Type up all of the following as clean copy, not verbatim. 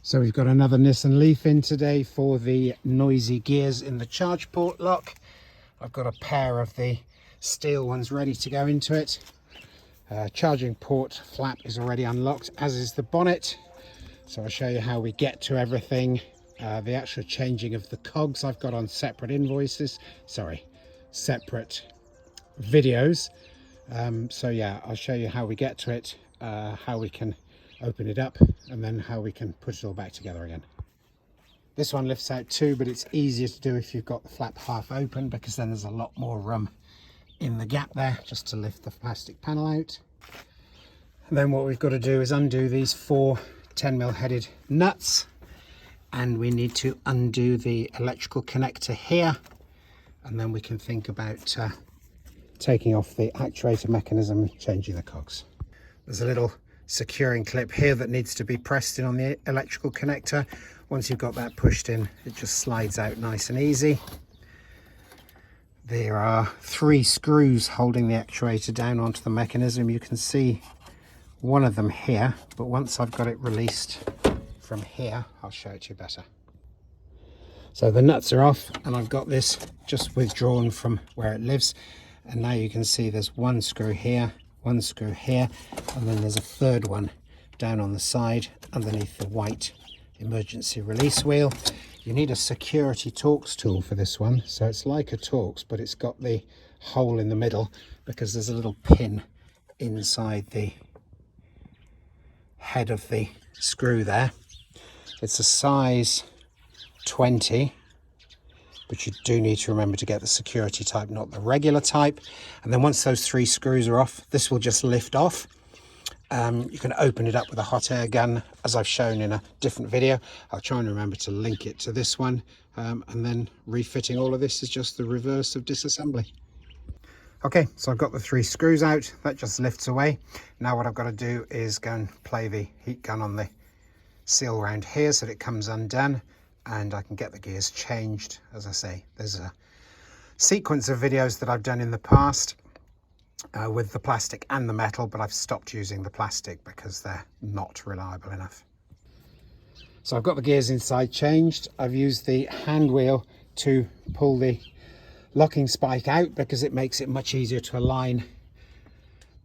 So we've got another Nissan Leaf in today for the noisy gears in the charge port lock. I've got a pair of the steel ones ready to go into it. Charging port flap is already unlocked, as is the bonnet. So I'll show you how we get to everything. The actual changing of the cogs I've got on separate separate videos. So yeah, I'll show you how we get to it, how we can open it up, and then how we can put it all back together again. This one lifts out too, but it's easier to do if you've got the flap half open, because then there's a lot more room in the gap there just to lift the plastic panel out. And then what we've got to do is undo these 4 10mm headed nuts, and we need to undo the electrical connector here, and then we can think about taking off the actuator mechanism and changing the cogs. There's a little securing clip here that needs to be pressed in on the electrical connector. Once you've got that pushed in, it just slides out nice and easy. There are 3 screws holding the actuator down onto the mechanism. You can see one of them here, but once I've got it released from here, I'll show it to you better. So the nuts are off, and I've got this just withdrawn from where it lives, and now you can see there's 1 screw here, 1 screw here, and then there's a 3rd one down on the side underneath the white emergency release wheel. You need a security Torx tool for this one, so it's like a Torx, but it's got the hole in the middle because there's a little pin inside the head of the screw there. It's a size 20, but you do need to remember to get the security type, not the regular type. And then once those 3 screws are off, this will just lift off. You can open it up with a hot air gun, as I've shown in a different video. I'll try and remember to link it to this one. And then refitting all of this is just the reverse of disassembly. Okay, so I've got the 3 screws out. That just lifts away. Now what I've got to do is go and play the heat gun on the seal around here so that it comes undone, and I can get the gears changed. As I say, there's a sequence of videos that I've done in the past with the plastic and the metal, but I've stopped using the plastic because they're not reliable enough. So I've got the gears inside changed. I've used the hand wheel to pull the locking spike out because it makes it much easier to align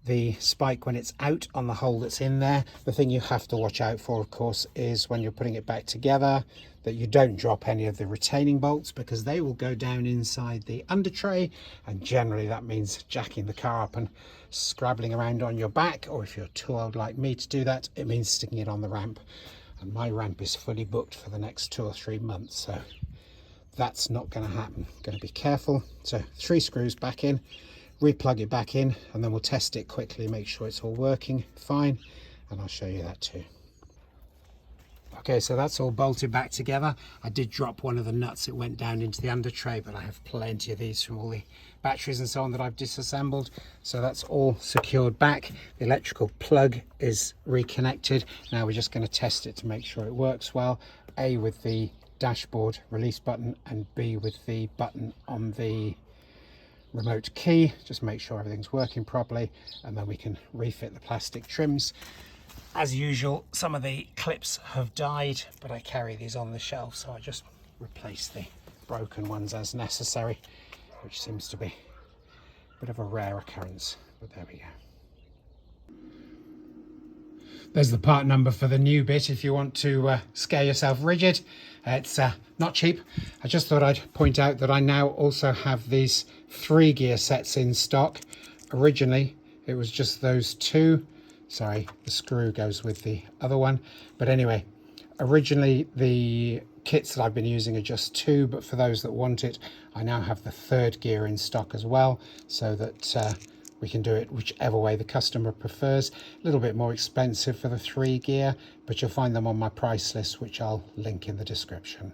the spike when it's out on the hole that's in there. The thing you have to watch out for, of course, is when you're putting it back together, that you don't drop any of the retaining bolts, because they will go down inside the under tray, and generally that means jacking the car up and scrabbling around on your back, or if you're too old like me to do that, it means sticking it on the ramp, and my ramp is fully booked for the next 2 or 3 months, so that's not going to happen. Going to be careful. So 3 screws back in, replug it back in, and then we'll test it quickly, make sure it's all working fine, and I'll show you that too. Okay, so that's all bolted back together. I did drop one of the nuts, it went down into the under tray, but I have plenty of these from all the batteries and so on that I've disassembled. So that's all secured back. The electrical plug is reconnected. Now we're just going to test it to make sure it works well. A, with the dashboard release button, and B, with the button on the remote key. Just make sure everything's working properly, and then we can refit the plastic trims. As usual, some of the clips have died, but I carry these on the shelf, so I just replace the broken ones as necessary, which seems to be a bit of a rare occurrence, but there we go. There's the part number for the new bit if you want to scare yourself rigid. It's not cheap. I just thought I'd point out that I now also have these 3 gear sets in stock. Originally it was just those 2. Sorry, the screw goes with the other one, but anyway, originally the kits that I've been using are just 2, but for those that want it, I now have the 3rd gear in stock as well, so that we can do it whichever way the customer prefers. A little bit more expensive for the 3 gear, but you'll find them on my price list, which I'll link in the description.